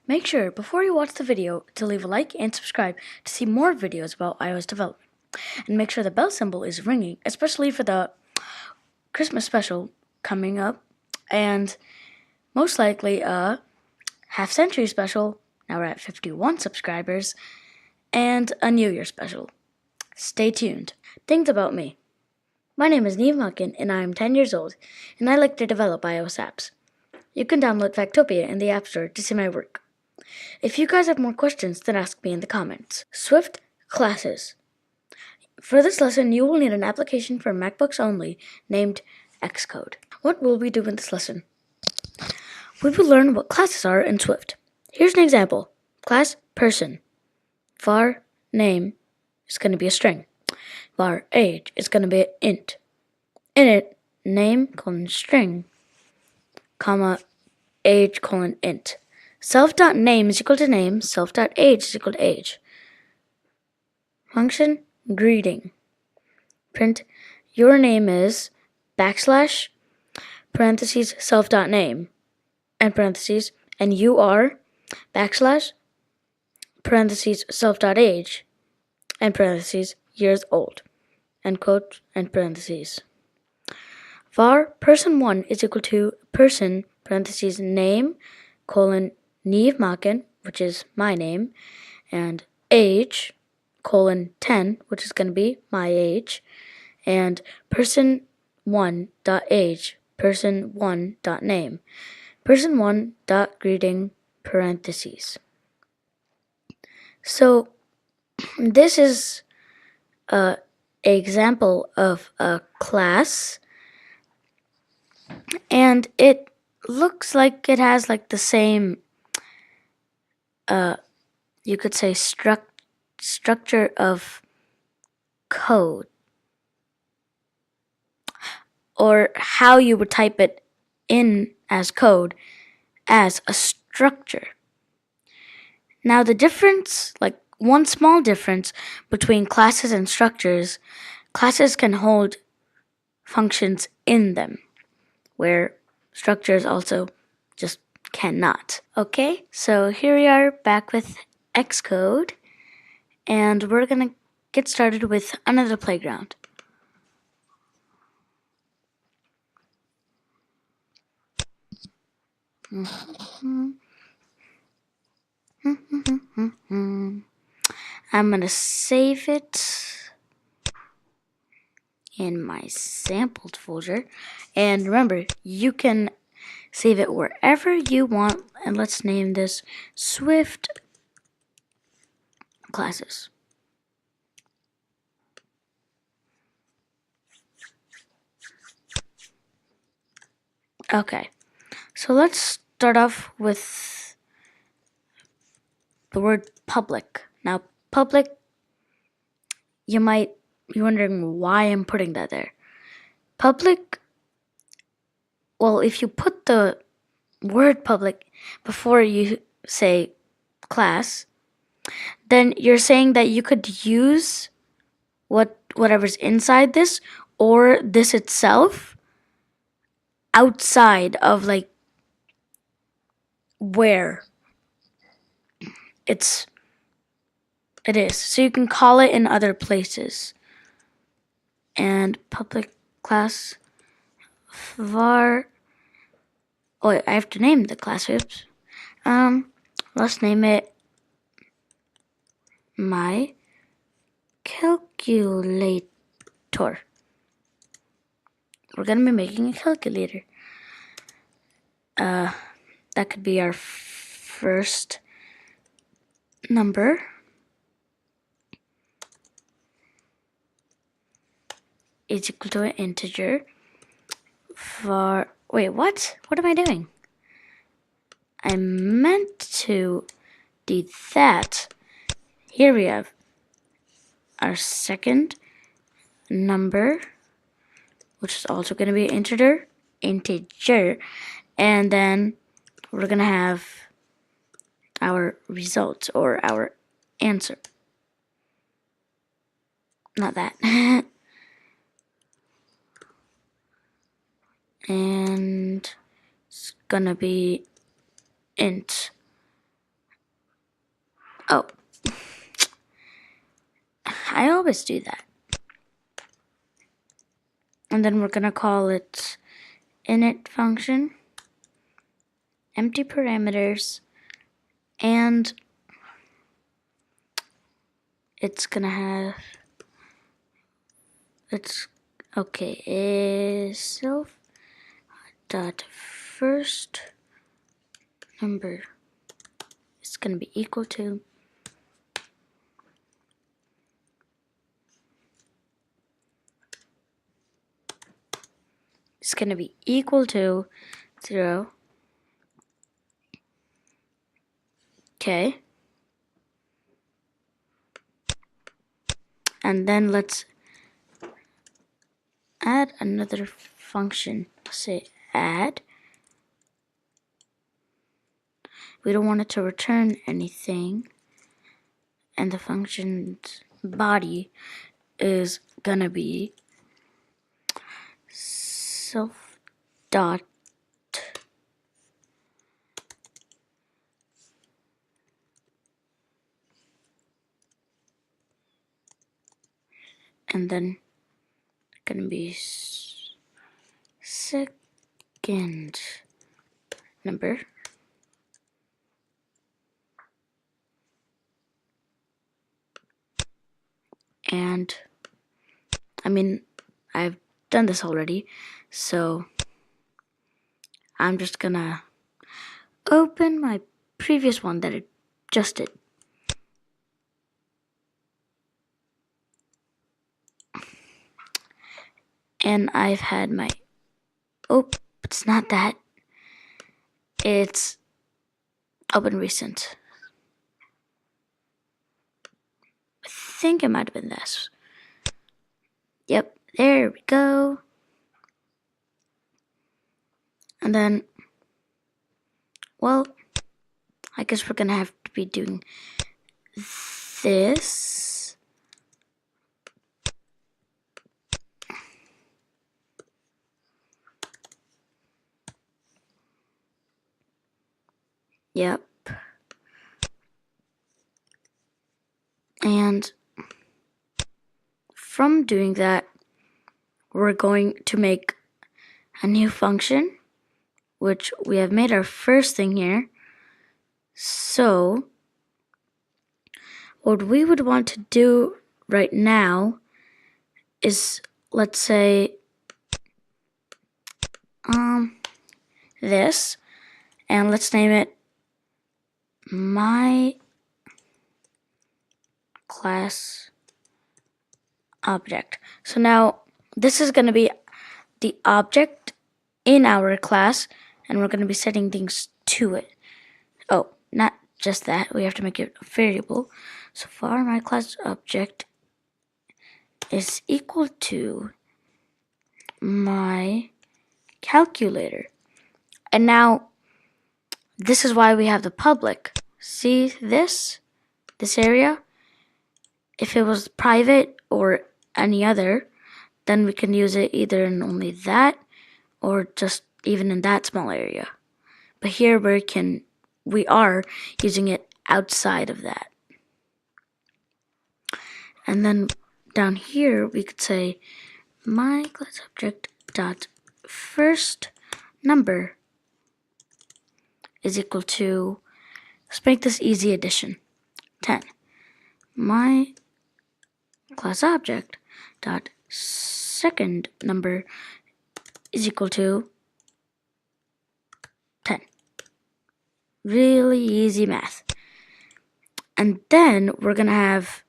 Make sure before you watch the video to leave a like and subscribe to see more videos about iOS development. And make sure the bell symbol is ringing, especially for the Christmas special coming up, and most likely a half-century special, now we're at 51 subscribers, and a New Year special. Stay tuned. Things about me. My name is Neve Muckin, and I am 10 years old, and I like to develop iOS apps. You can download Factopia in the App Store to see my work. If you guys have more questions, then ask me in the comments. Swift classes. For this lesson, you will need an application for MacBooks only named Xcode. What will we do in this lesson? We will learn what classes are in Swift. Here's an example. Class person. Var name is going to be a string. Var age is going to be an int. Init name colon string, comma age colon int. Self.name is equal to name. Self.age is equal to age. Function greeting. Print your name is backslash parentheses self.name and parentheses and you are backslash parentheses self.age and parentheses years old, end quote, and parentheses. Var person1 is equal to person parentheses name colon Neve Makin, which is my name, and age colon 10, which is going to be my age, and person1 dot age, person1 dot name, person1 dot greeting parentheses. So this is an example of a class, and it looks like it has like the same you could say structure of code, or how you would type it in as code as a structure. Now the difference, like one small difference between classes and structures, classes can hold functions in them, where structures also just cannot. Okay, so here we are back with Xcode, and we're gonna get started with another playground. I'm gonna save it in my sampled folder, and remember, you can save it wherever you want, and let's name this Swift classes. Okay, so let's start off with the word public. Now, public, you might be wondering why I'm putting that there. Public, well, if you put the word public before you say class, then you're saying that you could use whatever's inside this or this itself outside of like where it is. So you can call it in other places. And public class var, oh, I have to name the class, oops. Let's name it my calculator. We're gonna be making a calculator. That could be our first number. Is equal to an integer for, wait, what? What am I doing? I meant to do that. Here we have our second number, which is also going to be an integer, and then we're going to have our results or our answer. Not that. And it's gonna be int. Oh, I always do that. And then we're gonna call it init function, empty parameters, and it's gonna have, it's okay, is self dot first number is gonna be equal to it's gonna be equal to 0. Okay. And then let's add another function. Say add. We don't want it to return anything. And the function's body is gonna be self dot and then gonna be second number. And I mean, I've done this already, so I'm just gonna open my previous one that I just did. And I've had my, oh, it's not that. It's open recent. I think it might have been this. Yep, there we go. And then, well, I guess we're gonna have to be doing this. Yep. And from doing that, we're going to make a new function, which we have made our first thing here. So what we would want to do right now is, let's say, this, and let's name it my class object. So now this is going to be the object in our class, and we're going to be setting things to it. Oh, not just that, we have to make it a variable. So far, my class object is equal to my calculator. And now this is why we have the public. See this area? If it was private or any other, then we can use it either in only that or just even in that small area. But here we are using it outside of that. And then down here we could say my class object dot first number is equal to, let's make this easy addition, 10. My class object dot second number is equal to 10. Really easy math. And then we're gonna have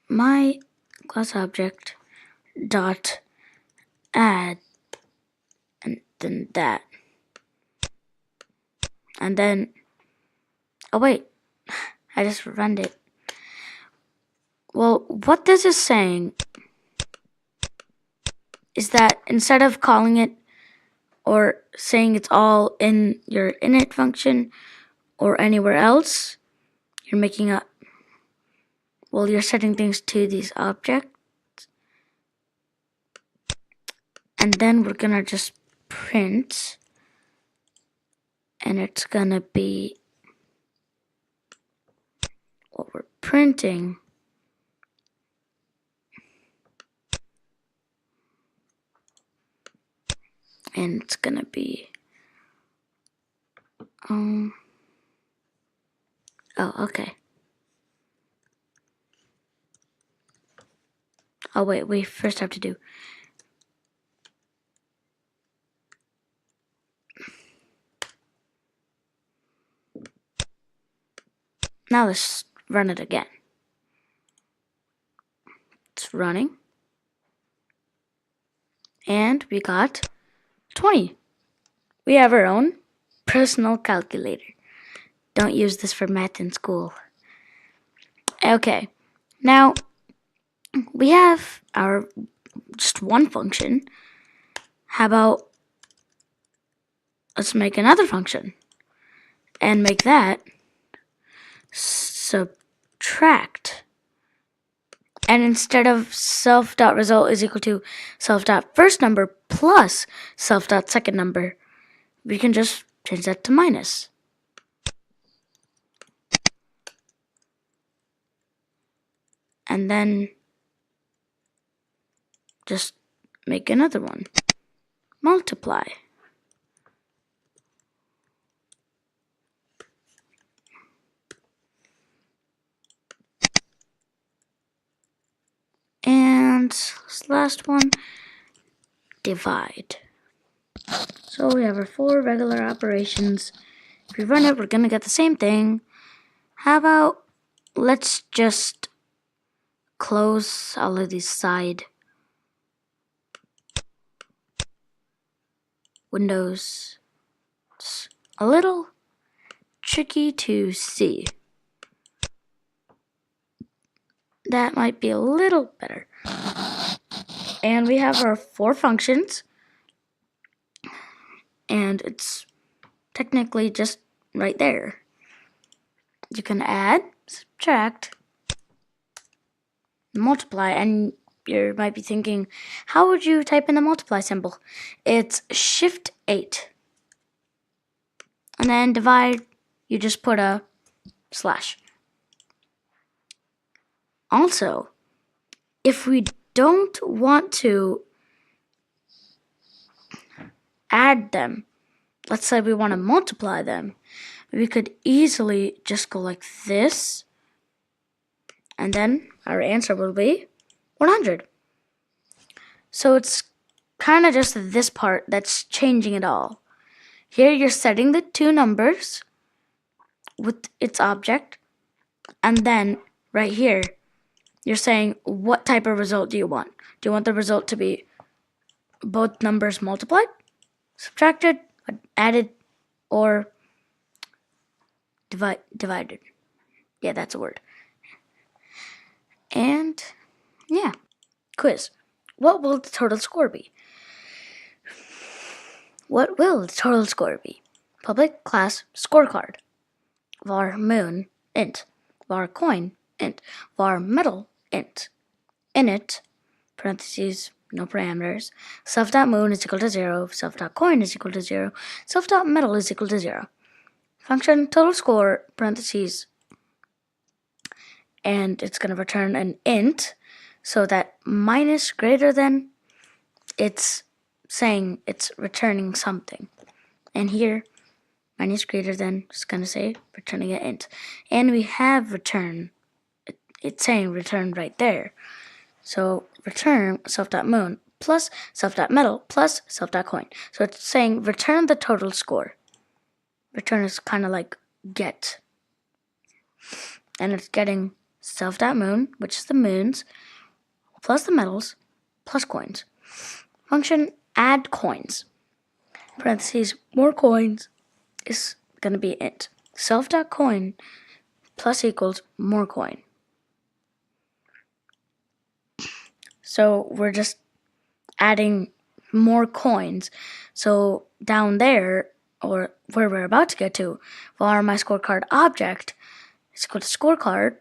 my class object dot add, and then that. And then, oh wait, I just run it. Well, what this is saying is that instead of calling it or saying it's all in your init function or anywhere else, you're making a, well, you're setting things to these objects. And then we're gonna just print and it's gonna be what we're printing. And it's gonna be oh, okay. Oh wait, we first have to do now. Let's run it again. It's running, and we got 20. We have our own personal calculator. Don't use this for math in school. Okay, now we have our just one function. How about let's make another function and make that subtract. And instead of self.result is equal to self.first number plus self.second number, we can just change that to minus. And then just make another one. Multiply. And this last one, divide. So we have our 4 regular operations. If we run it, we're going to get the same thing. How about let's just close all of these side windows. It's a little tricky to see. That might be a little better. And we have our 4 functions. And it's technically just right there. You can add, subtract, multiply, and you might be thinking, how would you type in the multiply symbol? It's Shift 8. And then divide, you just put a slash. Also, if we don't want to add them, let's say we want to multiply them, we could easily just go like this, and then our answer will be 100. So it's kind of just this part that's changing it all. Here you're setting the 2 numbers with its object, and then right here you're saying what type of result do you want? Do you want the result to be both numbers multiplied, subtracted, added, or divided? Yeah, that's a word. And yeah, quiz. What will the total score be? What will the total score be? Public class scorecard. Var moon int. Var coin int. Var metal int. Init parentheses no parameters. Self.moon is equal to 0. Self.coin is equal to 0. Self.metal is equal to 0. Function total score parentheses, and it's going to return an int, so that minus greater than, it's saying it's returning something. And here, minus greater than is going to say returning an int. And we have return. It's saying return right there. So return self.moon plus self.metal plus self.coin. So it's saying return the total score. Return is kind of like get. And it's getting self.moon, which is the moons, plus the metals, plus coins. Function add coins. Parentheses, more coins is going to be int. Self.coin plus equals more coin. So we're just adding more coins. So down there, or where we're about to get to, var my scorecard object is equal to scorecard.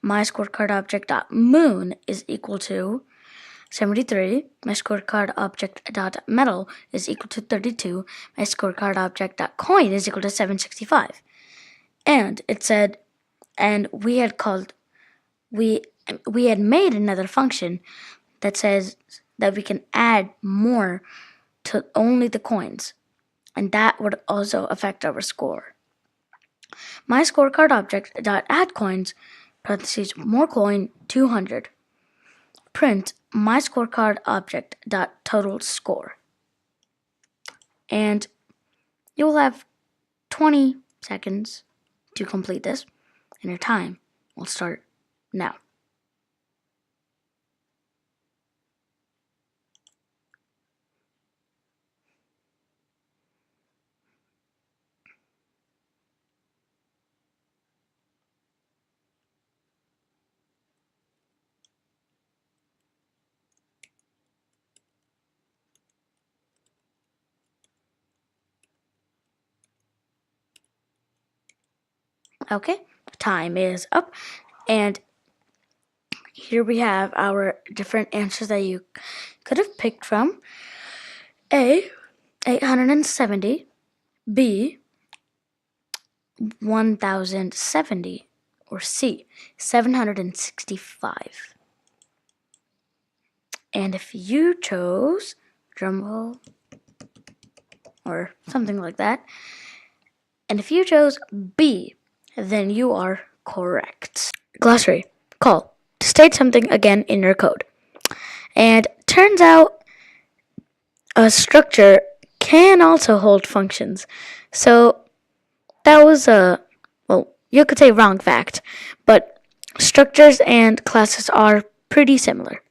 My scorecard object dot moon is equal to 73. My scorecard object dot medal is equal to 32. My scorecard object dot coin is equal to 765. And it said, and we had made another function that says that we can add more to only the coins, and that would also affect our score. My scorecard object dot add coins parentheses more coin 200 print my scorecard object dot total score, and you will have 20 seconds to complete this, and your time will start now. Okay, time is up, and here we have our different answers that you could have picked from. A, 870. B, 1070. Or C, 765. And if you chose, drumroll, or something like that, and if you chose B, then you are correct. Glossary, call to state something again in your code. And turns out a structure can also hold functions. So that was you could say wrong fact, but structures and classes are pretty similar.